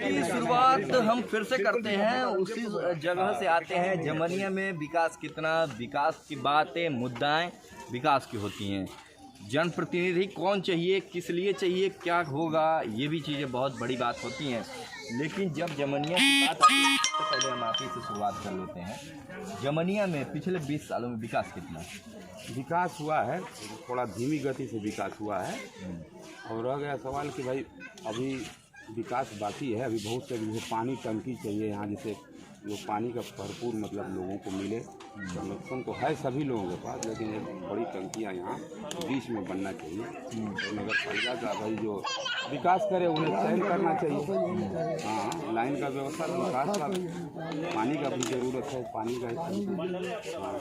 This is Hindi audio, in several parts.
की शुरुआत हम फिर से करते हैं, उसी जगह से आते हैं। जमनिया में विकास कितना, विकास की बातें मुद्दाएं विकास की होती हैं। जनप्रतिनिधि कौन चाहिए, किस लिए चाहिए, क्या होगा, ये भी चीज़ें बहुत बड़ी बात होती हैं। लेकिन जब जमनिया की बात आती है, सबसे पहले हम आप ही से शुरुआत कर लेते हैं। जमनिया में पिछले 20 सालों में विकास कितना विकास हुआ है? थोड़ा धीमी गति से विकास हुआ है। और रह गया सवाल कि भाई अभी विकास बाकी है। अभी बहुत से जैसे पानी टंकी चाहिए यहाँ, जैसे जो पानी का भरपूर मतलब लोगों को मिले। कनेक्शन तो है सभी लोगों के पास, लेकिन एक बड़ी टंकियाँ यहाँ बीच में बनना चाहिए। तो नगर पालिका का भाई जो विकास करे उन्हें चयन करना चाहिए। हाँ, लाइन का व्यवस्था, विकास का, पानी का भी ज़रूरत है, पानी का। हाँ,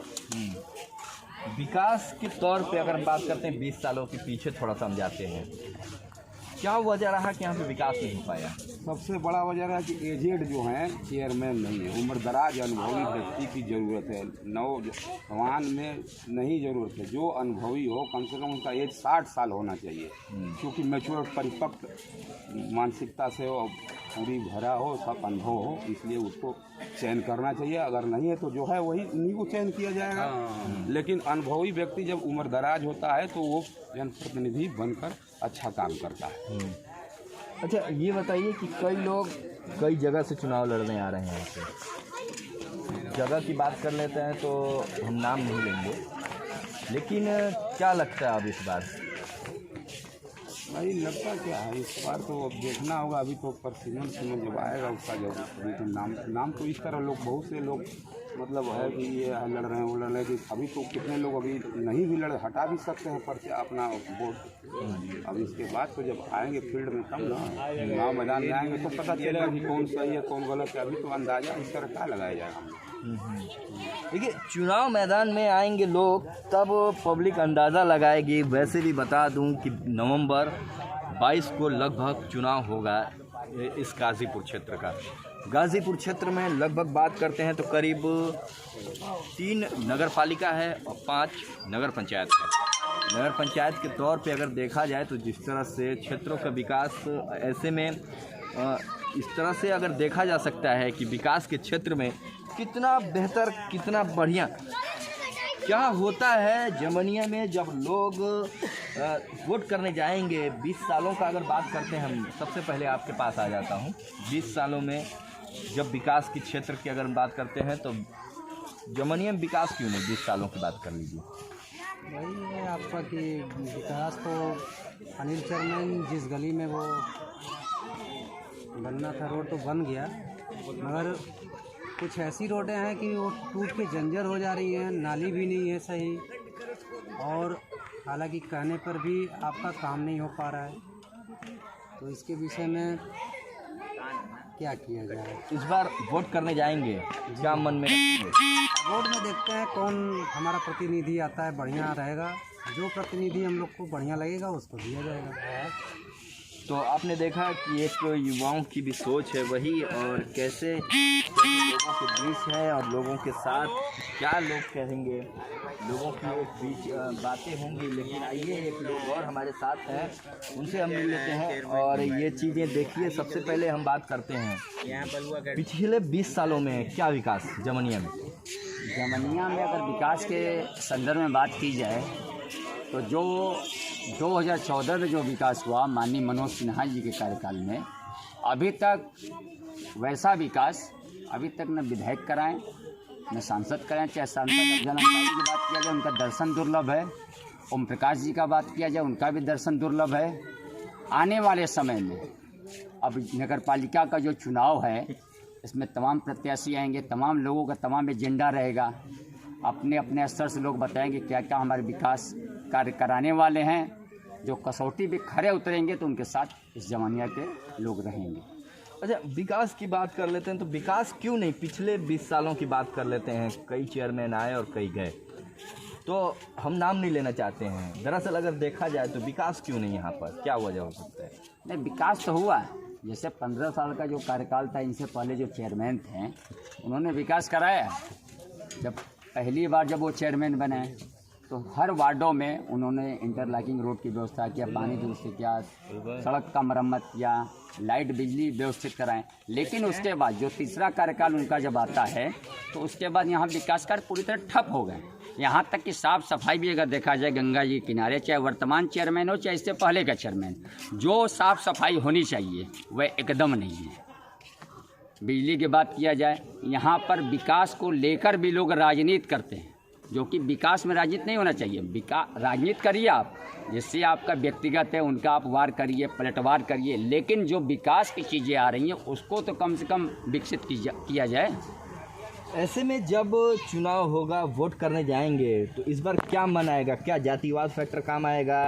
विकास के तौर पे अगर बात करते हैं 20 सालों के पीछे थोड़ा समझाते हैं, क्या वजह रहा कि यहाँ पे विकास नहीं हो पाया? सबसे बड़ा वजह है कि एजेड जो हैं चेयरमैन नहीं है। उम्र दराज अनुभवी व्यक्ति की ज़रूरत है, नौजवान में नहीं ज़रूरत है। जो अनुभवी हो, कम से कम उनका एज 60 साल होना चाहिए, क्योंकि मैच्योर परिपक्व मानसिकता से हो, पूरी भरा हो, सब अनुभव हो, इसलिए उसको चयन करना चाहिए। अगर नहीं है तो जो है वही उन्हीं को चयन किया जाएगा। लेकिन अनुभवी व्यक्ति जब उम्र दराज होता है तो वो जनप्रतिनिधि बनकर अच्छा काम करता है। अच्छा, ये बताइए कि कई लोग कई जगह से चुनाव लड़ने आ रहे हैं यहाँ पे। जगह की बात कर लेते हैं तो हम नाम नहीं लेंगे, लेकिन क्या लगता है अब इस बार? भाई लगता क्या है इस बार तो अब देखना होगा। अभी तो परसिमन जब आएगा उसका जब अभी तो नाम तो इस तरह लोग, बहुत से लोग मतलब है कि ये लड़ रहे हैं वो लड़ रहे हैं कि अभी तो कितने लोग अभी नहीं भी लड़, हटा भी सकते हैं पर से अपना वोट। अब इसके बाद तो जब आएंगे फील्ड में तब ना, चुनाव मैदान में आएंगे तो पता चलेगा कि कौन सही है कौन गलत है। अभी तो अंदाजा इस तरह क्या लगाया जाएगा। देखिए, चुनाव मैदान में आएंगे लोग तब पब्लिक अंदाज़ा लगाएगी। वैसे भी बता दूं कि नवंबर 22 को लगभग चुनाव होगा इस गाज़ीपुर क्षेत्र का। गाज़ीपुर क्षेत्र में लगभग बात करते हैं तो करीब 3 नगर पालिका है और 5 नगर पंचायत है। नगर पंचायत के तौर पे अगर देखा जाए तो जिस तरह से क्षेत्रों का विकास, ऐसे में इस तरह से अगर देखा जा सकता है कि विकास के क्षेत्र में कितना बेहतर, कितना बढ़िया क्या होता है जमनिया में जब लोग वोट करने जाएंगे। 20 सालों का अगर बात करते हैं, हम सबसे पहले आपके पास आ जाता हूँ। 20 सालों में जब विकास के क्षेत्र की अगर बात करते हैं तो जमनिया में विकास क्यों नहीं? 20 सालों की बात कर लीजिए। वही है आपका कि विकास तो अनिल चेयरमैन जिस गली में वो बनना था रोड तो बन गया, मगर कुछ ऐसी रोडें हैं कि वो टूट के जंजर हो जा रही हैं, नाली भी नहीं है सही, और हालांकि कहने पर भी आपका काम नहीं हो पा रहा है। तो इसके विषय में क्या किया जाए? इस बार वोट करने जाएंगे, क्या मन में रखेंगे? वोट में देखते हैं कौन हमारा प्रतिनिधि आता है, बढ़िया रहेगा। जो प्रतिनिधि हम लोग को बढ़िया लगेगा उसको दिया जाएगा। तो आपने देखा कि एक युवाओं की भी सोच है वही, और कैसे लोगों के बीच है और लोगों के साथ क्या लोग कहेंगे, लोगों की एक बीच बातें होंगी। लेकिन आइए, एक लोग और हमारे साथ हैं, उनसे हम मिल लेते हैं और ये चीज़ें देखिए। सबसे पहले हम बात करते हैं पिछले 20 सालों में क्या विकास जमनिया में। जमनिया में अगर विकास के संदर्भ में बात की जाए तो जो 2014 में जो विकास हुआ माननीय मनोज सिन्हा जी के कार्यकाल में, अभी तक वैसा विकास अभी तक न विधायक कराएं न सांसद कराएं। चाहे सांसद जन की बात किया जाए उनका दर्शन दुर्लभ है, ओम प्रकाश जी का बात किया जाए उनका भी दर्शन दुर्लभ है। आने वाले समय में अब नगर पालिका का जो चुनाव है इसमें तमाम प्रत्याशी आएंगे, तमाम लोगों का तमाम एजेंडा रहेगा। अपने अपने स्तर से लोग बताएंगे क्या क्या हमारे विकास कार्य कराने वाले हैं। जो कसौटी पे खड़े उतरेंगे तो उनके साथ इस जमानिया के लोग रहेंगे। अच्छा, विकास की बात कर लेते हैं तो विकास क्यों नहीं? पिछले 20 सालों की बात कर लेते हैं। कई चेयरमैन आए और कई गए, तो हम नाम नहीं लेना चाहते हैं। दरअसल अगर देखा जाए तो विकास क्यों नहीं यहाँ पर, क्या वजह हो सकता है? नहीं, विकास तो हुआ। जैसे 15 साल का जो कार्यकाल था, इनसे पहले जो चेयरमैन थे उन्होंने विकास कराया। जब पहली बार जब वो चेयरमैन बने तो हर वार्डों में उन्होंने इंटरलॉकिंग रोड की व्यवस्था किया, पानी दुरुस्ती किया, सड़क का मरम्मत किया, लाइट बिजली व्यवस्थित कराएं। लेकिन उसके बाद जो तीसरा कार्यकाल उनका जब आता है तो उसके बाद यहाँ विकास कार्य पूरी तरह ठप हो गए। यहाँ तक कि साफ़ सफाई भी अगर देखा जाए गंगा जी किनारे, चाहे वर्तमान चेयरमैन हो चाहे इससे पहले का चेयरमैन, जो साफ़ सफाई होनी चाहिए वह एकदम नहीं है। बिजली की बात किया जाए, यहाँ पर विकास को लेकर भी लोग राजनीति करते हैं, जो कि विकास में राजनीति नहीं होना चाहिए। राजनीति करिए आप, जिससे आपका व्यक्तिगत है उनका आप वार करिए, पलटवार करिए, लेकिन जो विकास की चीज़ें आ रही हैं उसको तो कम से कम विकसित किया जाए। ऐसे में जब चुनाव होगा, वोट करने जाएंगे, तो इस बार क्या मन आएगा? क्या जातिवाद फैक्टर काम आएगा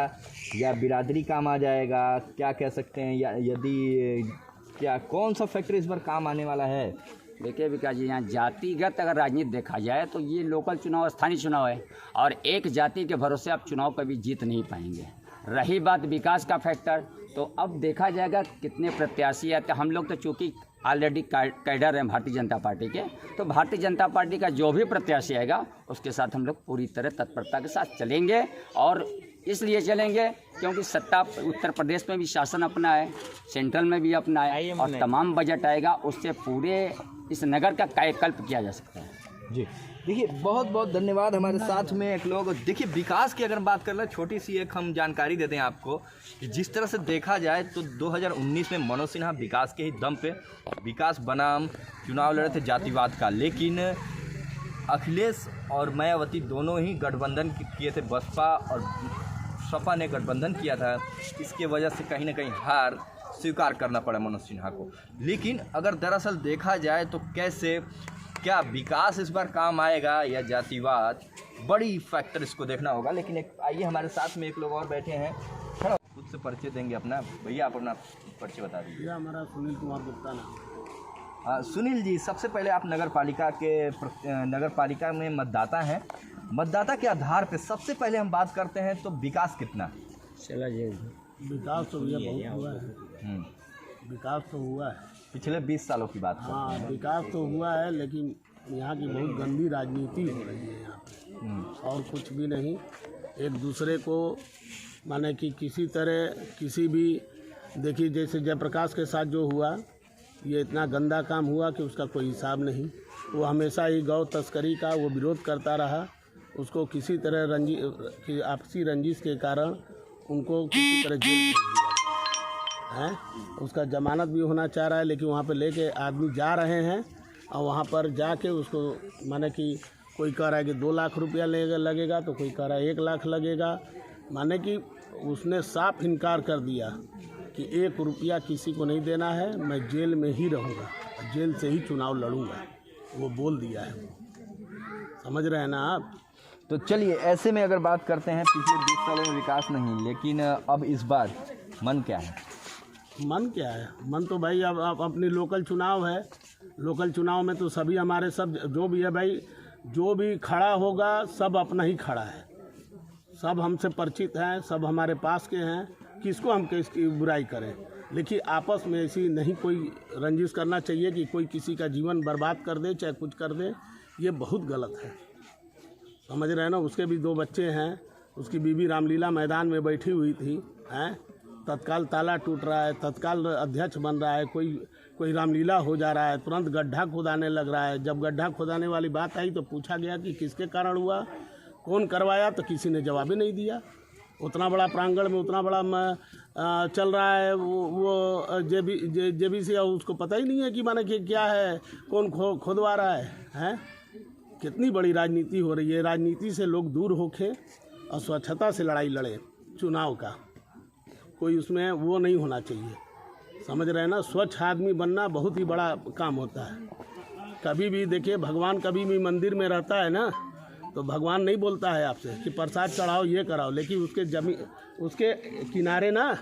या बिरादरी काम आ जाएगा? क्या कह सकते हैं, या यदि क्या कौन सा फैक्टर इस बार काम आने वाला है? देखिए विकास जी, यहाँ जातिगत अगर राजनीति देखा जाए तो ये लोकल चुनाव स्थानीय चुनाव है और एक जाति के भरोसे आप चुनाव कभी जीत नहीं पाएंगे। रही बात विकास का फैक्टर, तो अब देखा जाएगा कितने प्रत्याशी आते। हम लोग तो चूँकि ऑलरेडी कैडर हैं भारतीय जनता पार्टी के, तो भारतीय जनता पार्टी का जो भी प्रत्याशी आएगा उसके साथ हम लोग पूरी तरह तत्परता के साथ चलेंगे। और इसलिए चलेंगे क्योंकि सत्ता उत्तर प्रदेश में भी शासन अपना है, सेंट्रल में भी अपना है, और तमाम बजट आएगा उससे पूरे इस नगर का कायाकल्प किया जा सकता है। जी देखिए, बहुत बहुत धन्यवाद। हमारे साथ में एक लोग, देखिए विकास की अगर बात कर ले, छोटी सी एक हम जानकारी देते हैं आपको कि जिस तरह से देखा जाए तो 2019 में मनोज सिन्हा विकास के ही दम पे विकास बनाम चुनाव लड़े थे जातिवाद का, लेकिन अखिलेश और मायावती दोनों ही गठबंधन किए थे, बसपा और सपा ने गठबंधन किया था। इसके वजह से कहीं ना कहीं हार स्वीकार करना पड़ा मनोज सिन्हा को। लेकिन अगर दरअसल देखा जाए तो कैसे, क्या विकास इस बार काम आएगा या जातिवाद, बड़ी फैक्टर इसको देखना होगा। लेकिन एक आइए, हमारे साथ में एक लोग और बैठे हैं, खड़ा खुद से परिचय देंगे अपना। भैया आप अपना परिचय बता दीजिए। हमारा सुनील कुमार गुप्ता नाम। सुनील जी, सबसे पहले आप नगर पालिका में मतदाता हैं। मतदाता के आधार पे सबसे पहले हम बात करते हैं तो विकास कितना? चला जाए, विकास तो भैया बहुत हुआ है। विकास तो हुआ है, पिछले 20 सालों की बात करते हैं। हाँ विकास तो हुआ है, लेकिन यहाँ की बहुत गंदी राजनीति हो रही है यहाँ पे, और कुछ भी नहीं। एक दूसरे को माने कि किसी तरह किसी भी, देखिए जैसे जयप्रकाश के साथ जो हुआ, ये इतना गंदा काम हुआ कि उसका कोई हिसाब नहीं। वो हमेशा ही गौ तस्करी का वो विरोध करता रहा, उसको किसी तरह आपसी रंजिश के कारण उनको किसी तरह जेल है, उसका जमानत भी होना चाह रहा है, लेकिन वहाँ पे लेके आदमी जा रहे हैं और वहाँ पर जाके उसको माने कि कोई कह रहा है कि 2 लाख रुपया लगेगा, तो कोई कह रहा है 1 लाख लगेगा। माने कि उसने साफ इनकार कर दिया कि 1 रुपया किसी को नहीं देना है, मैं जेल में ही रहूँगा, जेल से ही चुनाव लड़ूँगा, वो बोल दिया है। समझ रहे हैं ना आप? तो चलिए, ऐसे में अगर बात करते हैं, पिछले 20 सालों में विकास नहीं, लेकिन अब इस बार मन क्या है? मन क्या है? मन तो भाई अब अपनी लोकल चुनाव है। लोकल चुनाव में तो सभी हमारे सब जो भी है भाई, जो भी खड़ा होगा सब अपना ही खड़ा है, सब हमसे परिचित हैं, सब हमारे पास के हैं। किसको हम किसकी बुराई करें? लेकिन आपस में ऐसी नहीं कोई रंजिश करना चाहिए कि कोई किसी का जीवन बर्बाद कर दे, चाहे कुछ कर दे, ये बहुत गलत है। समझ रहे हैं ना? उसके भी 2 बच्चे हैं, उसकी बीवी रामलीला मैदान में बैठी हुई थी, हैं, तत्काल ताला टूट रहा है, तत्काल अध्यक्ष बन रहा है, कोई रामलीला हो जा रहा है, तुरंत गड्ढा खोदाने लग रहा है। जब गड्ढा खोदाने वाली बात आई तो पूछा गया कि किसके कारण हुआ, कौन करवाया, तो किसी ने जवाब ही नहीं दिया। उतना बड़ा प्रांगण में उतना बड़ा चल रहा है वो जेबीसी, उसको पता ही नहीं है कि माने कि क्या है, कौन खोदवा रहा है, हैं? कितनी बड़ी राजनीति हो रही है। राजनीति से लोग दूर होके और स्वच्छता से लड़ाई लड़े। चुनाव का कोई उसमें वो नहीं होना चाहिए। समझ रहे हैं ना? स्वच्छ आदमी बनना बहुत ही बड़ा काम होता है। कभी भी देखिए, भगवान कभी भी मंदिर में रहता है ना, तो भगवान नहीं बोलता है आपसे कि प्रसाद चढ़ाओ, ये कराओ, लेकिन उसके किनारे ना,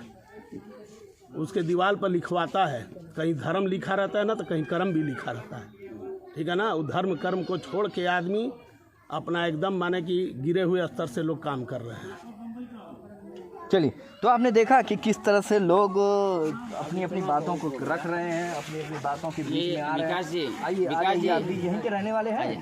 उसके दीवार पर लिखवाता है। कहीं धर्म लिखा रहता है ना, तो कहीं कर्म भी लिखा रहता है। ठीक है ना? वो धर्म कर्म को छोड़ के आदमी अपना एकदम माने कि गिरे हुए स्तर से लोग काम कर रहे हैं। चलिए, तो आपने देखा कि किस तरह से लोग अपनी अपनी बातों को रख रहे हैं, अपनी अपनी बातों के बीच में आ रहे विकास जी, हैं। आइए विकास आइए, जी। आप भी यहीं के रहने वाले हैं।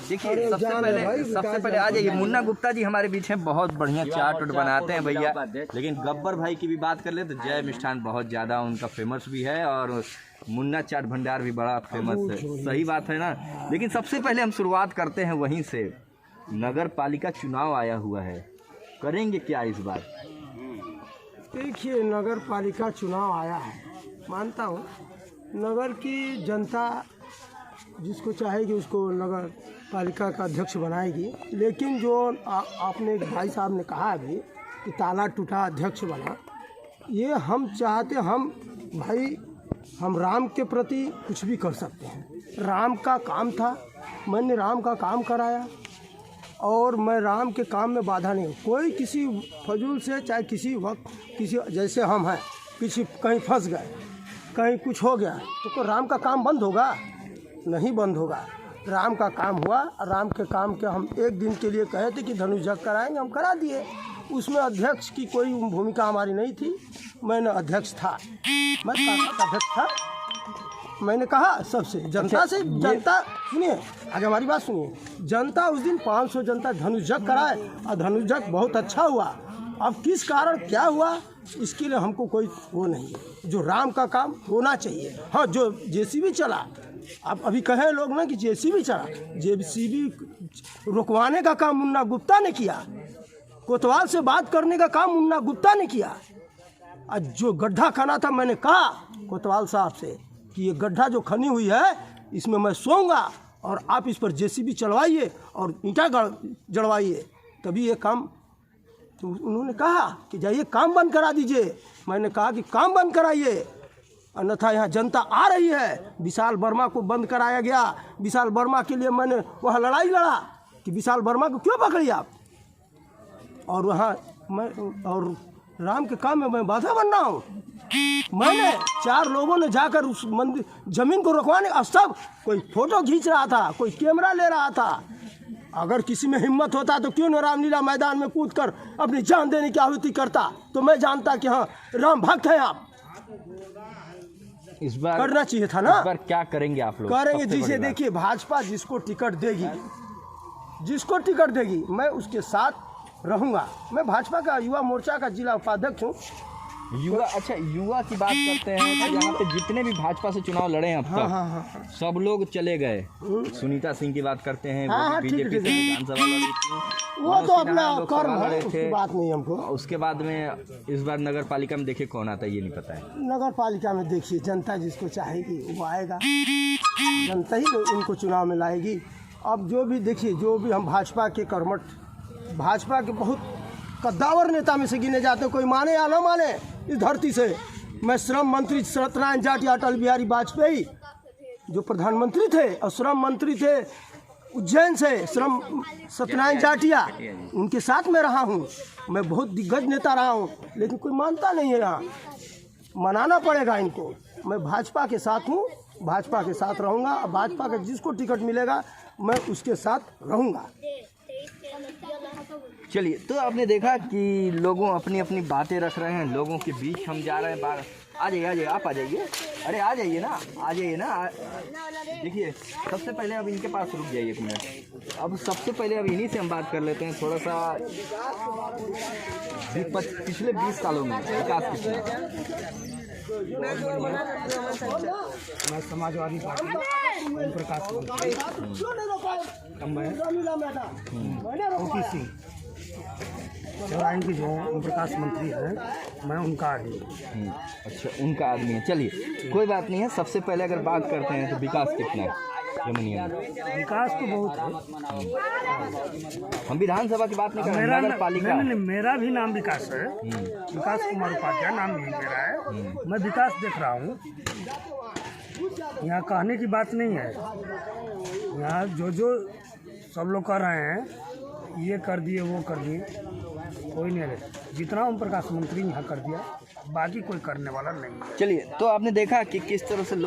देखिए, सबसे पहले आ जाइए। मुन्ना गुप्ता जी हमारे बीच हैं, बहुत बढ़िया चाट उट बनाते हैं भैया। लेकिन गब्बर भाई की भी बात कर ले तो जय मिष्ठान बहुत ज़्यादा उनका फेमस भी है, और मुन्ना चाट भंडार भी बड़ा फेमस है। सही बात है ना। लेकिन सबसे पहले हम शुरुआत करते हैं वहीं से। नगर पालिका चुनाव आया हुआ है, करेंगे क्या इस बार? देखिए, नगर पालिका चुनाव आया है, मानता हूँ नगर की जनता जिसको चाहेगी उसको नगर पालिका का अध्यक्ष बनाएगी। लेकिन जो आपने भाई साहब ने कहा अभी कि ताला टूटा अध्यक्ष बना, ये हम चाहते, हम राम के प्रति कुछ भी कर सकते हैं। राम का काम था, मैंने राम का काम कराया, और मैं राम के काम में बाधा नहीं हूँ। कोई किसी फजूल से, चाहे किसी वक्त, किसी जैसे हम हैं, किसी कहीं फंस गए, कहीं कुछ हो गया, तो कोई राम का काम बंद होगा? नहीं बंद होगा। राम का काम हुआ, राम के काम के हम एक दिन के लिए कहे थे कि धनुष जग कराएंगे, हम करा दिए। उसमें अध्यक्ष की कोई भूमिका हमारी नहीं थी। मैंने अध्यक्ष था, मैं अध्यक्ष था। मैंने कहा सबसे, जनता से, जनता सुनिए, आगे हमारी बात सुनिए। जनता उस दिन 500 जनता धनुष जग कराए, और धनुष जग बहुत अच्छा हुआ। अब किस कारण क्या हुआ, इसके लिए हमको कोई वो नहीं है। जो राम का काम होना चाहिए। हाँ, जो जेसीबी चला, अब अभी कहे लोग ना कि जेसीबी चला, जेसीबी रुकवाने का काम मुन्ना गुप्ता ने किया। कोतवाल से बात करने का काम मुन्ना गुप्ता ने किया। और जो गड्ढा खाना था, मैंने कहा कोतवाल साहब से कि ये गड्ढा जो खनी हुई है, इसमें मैं सोऊंगा, और आप इस पर जेसीबी चलवाइए और ईंटा जड़वाइए, तभी ये काम। तो उन्होंने कहा कि जाइए काम बंद करा दीजिए। मैंने कहा कि काम बंद कराइए, अन्यथा यहाँ जनता आ रही है। विशाल वर्मा को बंद कराया गया। विशाल वर्मा के लिए मैंने वहाँ लड़ाई लड़ा कि विशाल वर्मा को क्यों पकड़ी आप, और वहाँ मैं, और राम के काम में मैं बाधा बन रहा हूँ। मैंने 4 लोगों ने जाकर उस मंदिर जमीन को रुकवाने, और सब कोई फोटो खींच रहा था, कोई कैमरा ले रहा था। अगर किसी में हिम्मत होता तो क्यों न रामलीला मैदान में कूदकर अपनी जान देने की आहुति करता, तो मैं जानता कि हाँ राम भक्त हैं आप। इस बार करना चाहिए था ना। इस बार क्या करेंगे आप लोग? करेंगे, सबसे जिसे बड़ी बात। देखिए, भाजपा जिसको टिकट देगी, जिसको टिकट देगी, मैं उसके साथ रहूँगा। मैं भाजपा का युवा मोर्चा का जिला उपाध्यक्ष हूँ। युवा, अच्छा युवा की बात करते हैं तो यहाँ पे जितने भी भाजपा से चुनाव लड़े हैं अब तक, सब लोग चले गए। सुनीता सिंह की बात करते हैं, वो बीजेपी से विधानसभा लड़ी थी, वो तो अपना लोकसभा कर्म है, लड़े उसकी थे। बात नहीं हमको। उसके बाद में इस बार नगर पालिका में देखिए कौन आता है, ये नहीं पता है। नगर पालिका में देखिए, जनता जिसको चाहेगी वो आएगा, जनता ही उनको चुनाव में लाएगी। अब जो भी देखिए, जो भी हम भाजपा के कर्मठ, भाजपा के बहुत कद्दावर नेता में से गिने जाते हैं, कोई माने या ना माने इस धरती से। मैं श्रम मंत्री सत्यनारायण जाटिया, अटल बिहारी वाजपेयी जो प्रधानमंत्री थे, और श्रम मंत्री थे उज्जैन से श्रम सत्यनारायण जाटिया, उनके साथ में रहा हूँ। मैं बहुत दिग्गज नेता रहा हूँ, लेकिन कोई मानता नहीं है। यहाँ मनाना पड़ेगा इनको। मैं भाजपा के साथ हूँ, भाजपा के साथ रहूँगा, और भाजपा का जिसको टिकट मिलेगा मैं उसके साथ रहूँगा। चलिए, तो आपने देखा कि लोगों अपनी अपनी बातें रख रहे हैं, लोगों के बीच हम जा रहे हैं। बाहर आ जाइए, आप आ जाइए। अरे आ जाइए ना, आ जाइए ना। देखिए, सबसे पहले अब इनके पास रुक जाइए 1 मिनट। अब सबसे पहले अब इन्हीं से हम बात कर लेते हैं थोड़ा सा। पिछले 20 सालों में विकास कितना? मैं समाजवादी पार्टी ओम प्रकाश OPC की जो ओम प्रकाश मंत्री हैं, मैं उनका आदमी हूँ। अच्छा, उनका आदमी है। चलिए, कोई बात नहीं है। सबसे पहले अगर बात करते हैं तो विकास कितना है जमुनिया में? विकास तो बहुत है। हम विधानसभा की बात नहीं कर रहे, नगर पालिका। मेरा भी नाम विकास है, विकास कुमार उपाध्याय नाम भी मेरा है। मैं विकास देख रहा हूँ। यहाँ कहने की बात नहीं है। यहाँ जो सब लोग कर रहे हैं, ये कर दिए वो कर दिए, कोई नहीं है। जितना ओम प्रकाश मंत्री यहाँ कर दिया, बाकी कोई करने वाला नहीं है। चलिए, तो आपने देखा कि किस तरह से लोग